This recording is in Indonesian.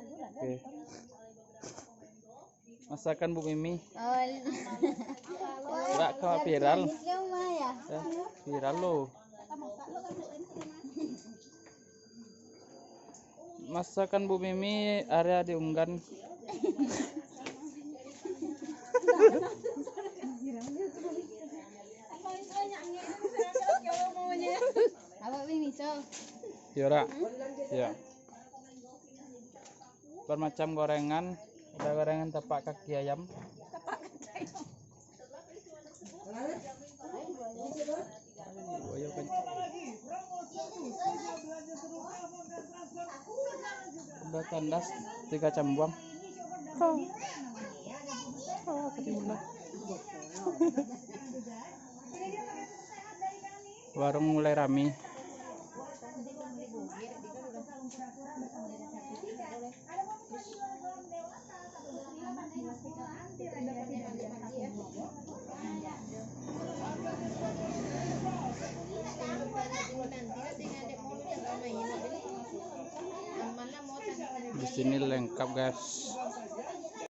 Oke. Masakan Bu Mimi. Enggak kau viral. Ya, viral lo. Masakan Bu Mimi area diunggan. Yora. Ya. Bermacam gorengan, ada gorengan tapak kaki ayam. Ada tandas 3 cambuang. Warung mulai rame. Di sini lengkap guys.